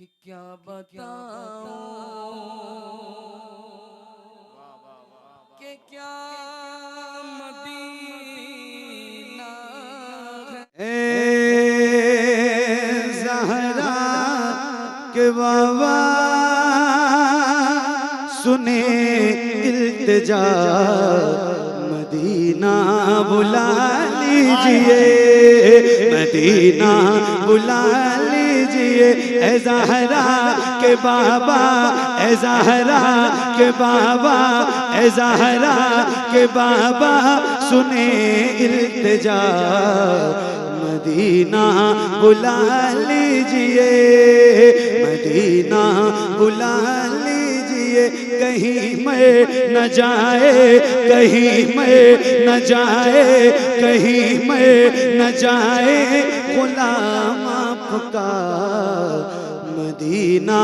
कि क्या बताऊं कि क्या मदीना ए ज़हरा के बाबा सुने इल्तिजा मदीना बुला लीजिए, मदीना बुला लीजिए। ए ज़हरा के बाबा, ए ज़हरा के बाबा, ए ज़हरा के बाबा सुने इल्तिजा मदीना बुला लीजिए, मदीना बुला लीजिए। कहीं मैं न जाए, कहीं मैं न जाए, कहीं मैं न जाए गुलाम आपका मदीना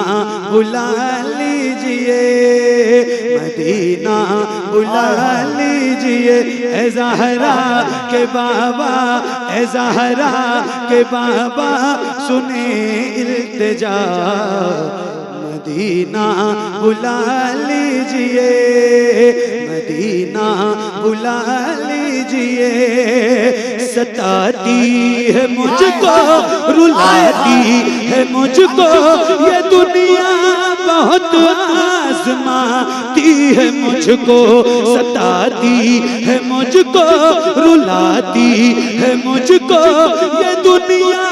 बुला लीजिए, मदीना बुला लीजिए। ए ज़हरा के बाबा, ए ज़हरा के बाबा सुने इल्तिजा मदीना बुला लीजिए, मदीना बुला लीजिए। सताती है मुझको, रुलाती है मुझको ये दुनिया, बहुत आज़माती है मुझको। सताती है मुझको, रुलाती है मुझको ये दुनिया,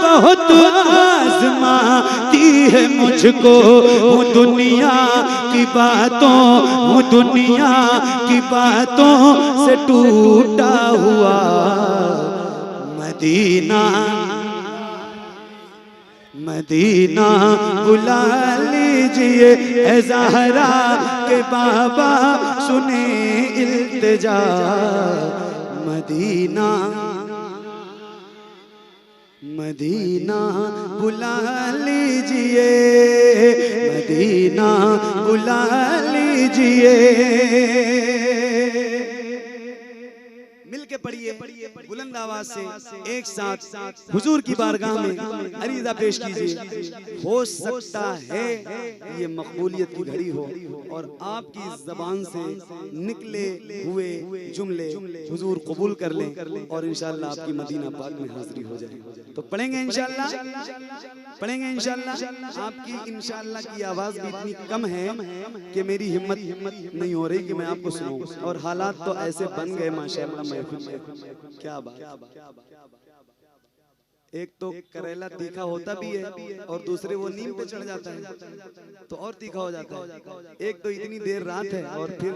बहुत आज़माती है मुझको। हूँ दुनिया की बातों, हूँ दुनिया की बातों से टूटा हुआ मदीना, मदीना बुला लीजिए। ए ज़हरा के बाबा सुने इल्तिजा मदीना, मदीना बुला लीजिए, मदीना बुला लीजिए। मिलके पढ़िए बुलंद आवाज से एक साथ हुजूर की बारगाह में अरीज़ा पेश कीजिए। हो सकता है ये मकबूलियत की घड़ी हो और आपकी ज़बान से निकले हुए जुमले हुजूर कबूल कर लें और इंशाअल्लाह आपकी मदीना पाक में हाज़िरी हो जाए। तो पढ़ेंगे इंशाअल्लाह, पढ़ेंगे इंशाअल्लाह। आपकी इंशाअल्लाह की आवाज़ भी इतनी कम है कि मेरी हिम्मत नहीं हो रही कि मैं आपको सुनाऊं, और हालात तो ऐसे बन गए माशाअल्लाह महफिल में। क्या बात, एक तो करेला तीखा होता भी है और दूसरे वो नीम पे चढ़ जाता है तो और तीखा हो जाता है। एक तो इतनी देर रात है और फिर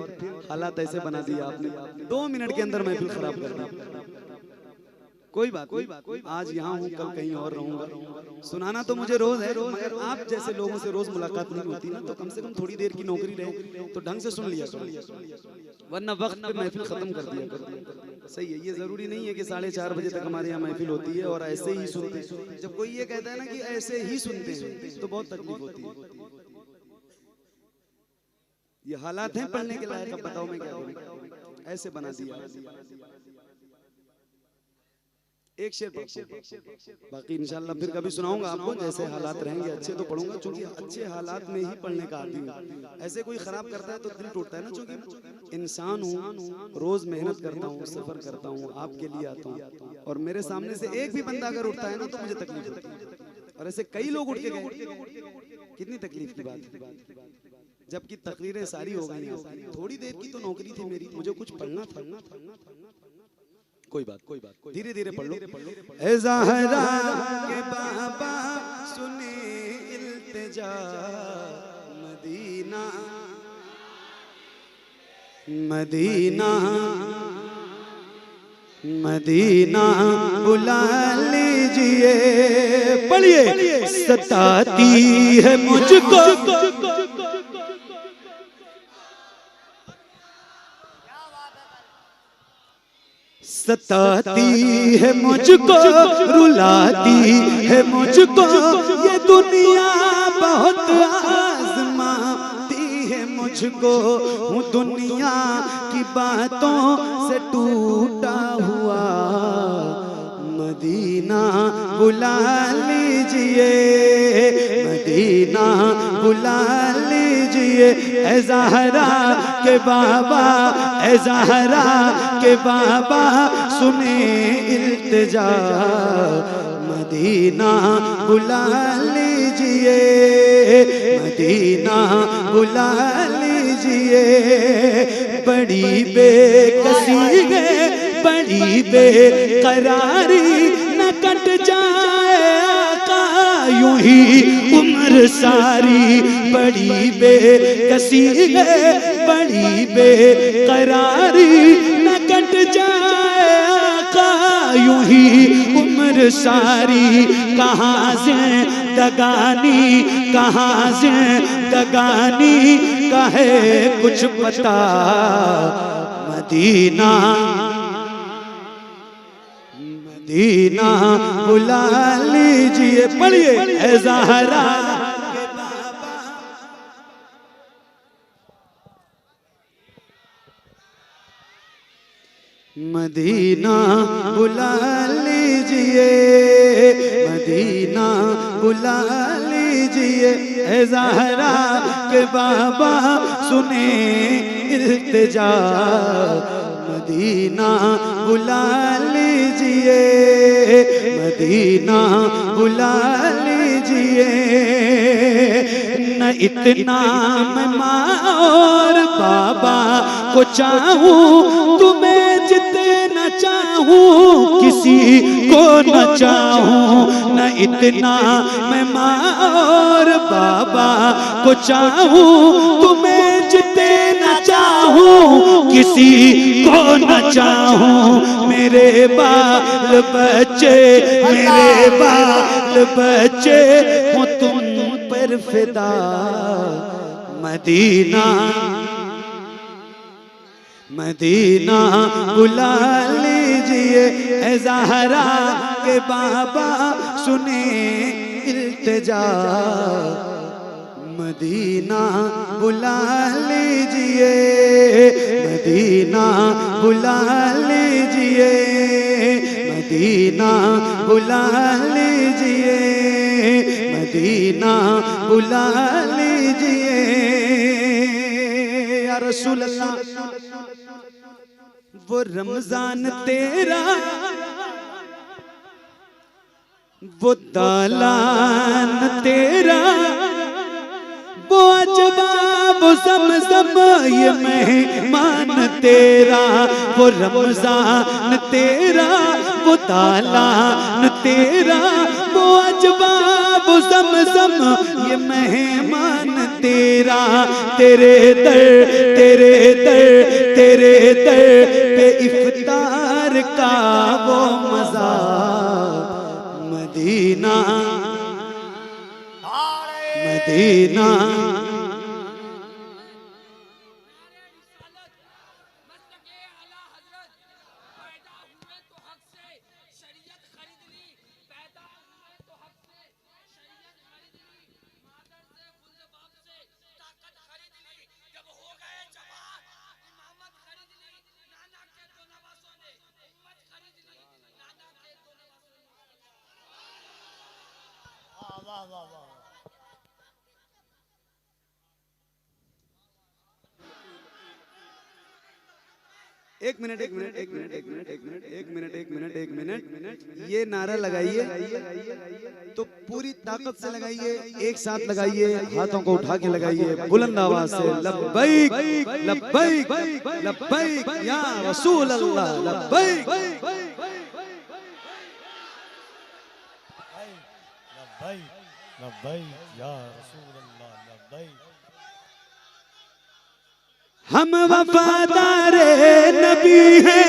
हालात ऐसे बना दिया आपने, 2 मिनट के अंदर महफिल खराब कर दी। कोई बात, आज यहाँ हूँ, कल कहीं और रहूंगा। सुनाना तो मुझे रोज है, मगर आप जैसे लोगों से रोज मुलाकात नहीं होती ना, तो कम से कम थोड़ी देर की नौकरी रहे तो ढंग से सुन लिया, वरना वक्त पे महफिल खत्म कर दिया। सही है, ये जरूरी नहीं है कि 4:30 बजे तक हमारे यहाँ महफिल होती है और ऐसे ही सुनते। जब कोई ये कहता है ना कि ऐसे ही सुनते हैं तो बहुत तकलीफ होती है। ये हालात हैं पढ़ने के लायक, अब बताओ मैं क्या करूं, ऐसे बना दिया। एक शेर बाकी इंशाल्लाह फिर कभी सुनाऊंगा आपको, जैसे हालात रहेंगे अच्छे तो पढ़ूंगा, क्योंकि अच्छे हालात में ही पढ़ने का आदी हूँ। ऐसे कोई खराब करता है तो दिल टूटता है ना, क्योंकि इंसान हूँ, रोज मेहनत करता हूँ, सफर करता हूँ, आपके लिए आता हूँ, और मेरे सामने से एक भी बंदा अगर उठता है ना तो मुझे तकलीफ होती है। और ऐसे कई लोग उठ के गए, कितनी तकलीफ की बात है। जबकि तकरीरें सारी हो गई, थोड़ी देर की तो नौकरी थी मेरी, मुझे कुछ पढ़ना था। कोई बात, धीरे धीरे पढ़ लो। ए ज़हरा के बाबा सुने इल्तिजा मदीना, मदीना मदीना बुला लीजिए। पढ़िए, सताती है मुझको, सताती है मुझको, रुलाती है मुझको ये दुनिया, बहुत आज़माती है मुझको। हूँ दुनिया की बातों से टूटा हुआ मदीना बुला लीजिए, मदीना बुला लीजिए ए ज़हरा के बाबा, ए ज़हरा के बाबा सुने इल्तिजा, मदीना बुला लीजिए, मदीना बुला लीजिए। बड़ी बेकसी है, बड़ी बेकरारी, न कट जाए आका यूं ही उम्र सारी। बड़ी बेकसी है, बड़ी बेकरारी, न कट जाए आका यूं ही उम्र सारी। कहाँ से दगानी, कहाँ से दगानी कहे कुछ पता, मदीना मदीना बुला लीजिए। पढ़िए ए ज़हरा के बाबा, मदीना बुला लीजिए, मदीना बुला लीजिए ए ज़हरा के बाबा सुने इल्तिजा, मदीना बुला लीजिए, मदीना बुला लीजिए। न इतना मैं माँ और बाबा को चाहूँ, तुम्हें जितना चाहूँ किसी को न चाहूँ। न इतना मैं माँ और बाबा को चाहूँ, तुम्हें जितना चाहूँ किसी को न चाहूँ। मेरे बाल बच्चे, मेरे बाल बच्चे हो तुम पर फिदा, मदीना मदीना बुला लीजिए ए ज़हरा के बाबा सुने इल्तिजा, मदीना बुला लीजिए, मदीना बुला लीजिए, मदीना बुला लीजिए, मदीना बुला लीजिए। या रसूल अल्लाह वो रमजान तेरा, वो दालान तेरा, वो अजबा वो ज़मज़म ये मेहमान तेरा। वो रमजान तेरा, वो दालान तेरा, वो अजबा वो ज़मज़म ये मेहमान तेरा। तेरे दर, तेरे दर, तेरे दर पे इफ्तार का वो मज़ा, मदीना मदीना। एक मिनट एक मिनट एक मिनट एक मिनट एक मिनट एक मिनट एक मिनट एक मिनट ये नारा लगाइए तो पूरी ताकत से लगाइए, एक साथ लगाइए, हाथों को उठा के लगाइए बुलंद आवाज से, लब्बैक लब्बैक लब्बैक या रसूल अल्लाह, लब्बैक लब्बैक या रसूल अल्लाह, लब्बैक। हम वफादार नबी हैं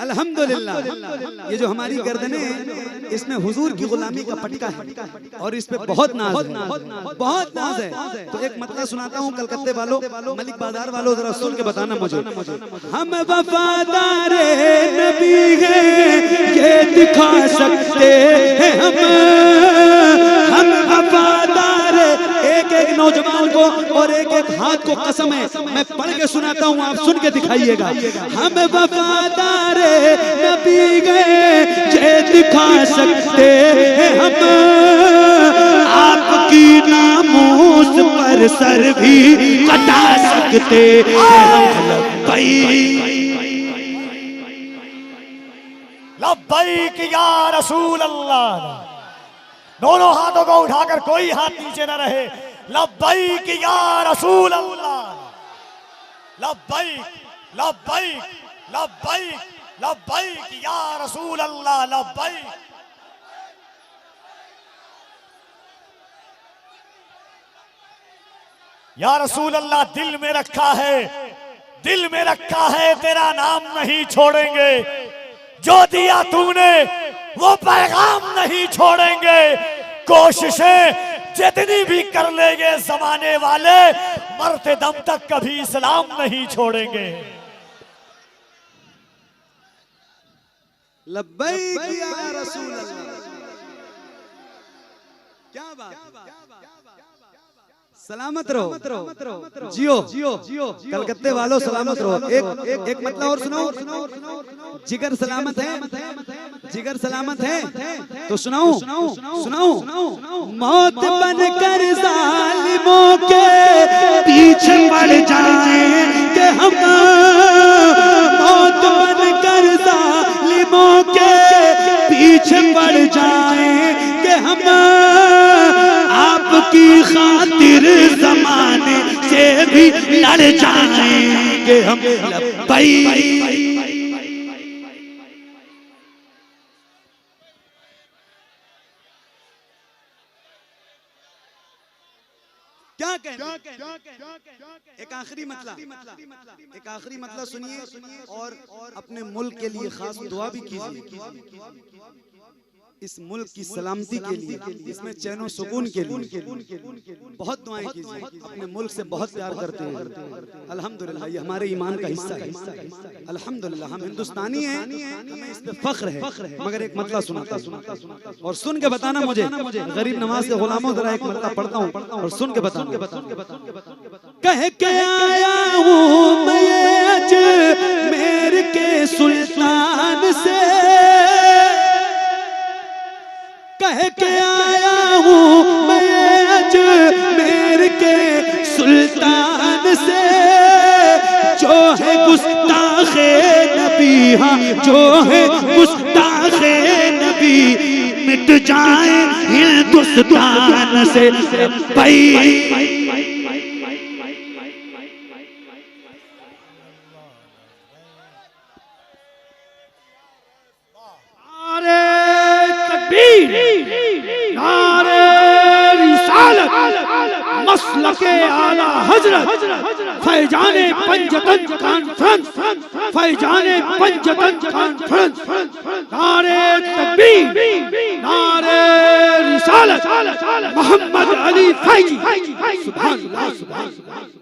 अल्हम्दुलिल्लाह। ये जो हमारी गर्दनें हैं इसमें हुजूर की गुलामी का पटका है और इस पे बहुत नाज है, बहुत नाज है। तो एक मतला सुनाता हूँ कलकत्ते वालों, मलिक बाजार वालों, जरा सुन के बताना मुझे। हम वफादार नबी हैं ये दिखा सकते हैं हम वफादार। एक एक नौजवान को और एक एक हाथ को कसम है, मैं पढ़ के सुनाता हूँ, आप सुन के दिखाइएगा। हम वफादार नबी गए से दिखा सकते हैं हम, आपकी नामोस पर सर भी कटा सकते हैं हम। लब्बैक या रसूल अल्लाह। दोनों हाथों को उठाकर कोई हाथ नीचे न रहे। लब्बैक या रसूल अल्लाह। लब्बैक लब्बैक लब्बैक लब्बैक या रसूल अल्लाह। लब्बैक। या रसूल अल्लाह, दिल में रखा है, दिल में रखा है, तेरा नाम नहीं छोड़ेंगे। जो दिया तूने वो पैगाम नहीं छोड़ेंगे। कोशिशें जितनी भी कर लेंगे जमाने वाले, मरते दम तक कभी इस्लाम नहीं छोड़ेंगे। लब्बैक या रसूल अल्लाह। क्या बात, सलामत रहो, जियो जियो, कलकत्ते वालों सलामत रहो। एक मतलब और सुनाओ। जिगर सलामत है, जिगर सलामत है तो सुनाओ। मौत बनकर जालिमों के पीछे पड़ जाएंगे हम, मौत बनकर जालिमों के पीछे पड़ जाएंगे हम, आपकी खातिर जमाने से भी लड़ जाएंगे हम। लब्बैक। क्या कहना, एक आखिरी मतलब सुनिए और अपने मुल्क के लिए खास दुआ भी कीजिए। इस मुल्क की सलामती के लिए, इसमें चैनो सुकून के लिए बहुत दुआएं कीजिए। अपने मुल्क से बहुत प्यार करते हैं। अल्हम्दुलिल्लाह, ये हमारे ईमान का हिस्सा है। अल्हम्दुलिल्लाह, हम हिंदुस्तानी हैं, हमें इस पे फख्र है। मगर एक मतलब सुनाता और सुन के बताना मुझे। गरीब नवाज के गुलामों, जरा एक मतलब पढ़ता हूँ और सुन के बताना। कह के आया हूँ मैं अजमेर के सुल्तान से, कह के आया हूँ मैं अजमेर के सुल्तान से, जो है गुस्ताखे नबी, हाँ जो है गुस्ताखे नबी, मिट जाए हिंदुस्तान से। नारे रिसालत, मसलके आला हजरत, फैजाने पंजतन कॉन्फ्रेंस, फैजाने पंजतन कॉन्फ्रेंस। नारे तकबीर, नारे रिसालत, मोहम्मद अली फैजी। सुभान अल्लाह, सुभान अल्लाह।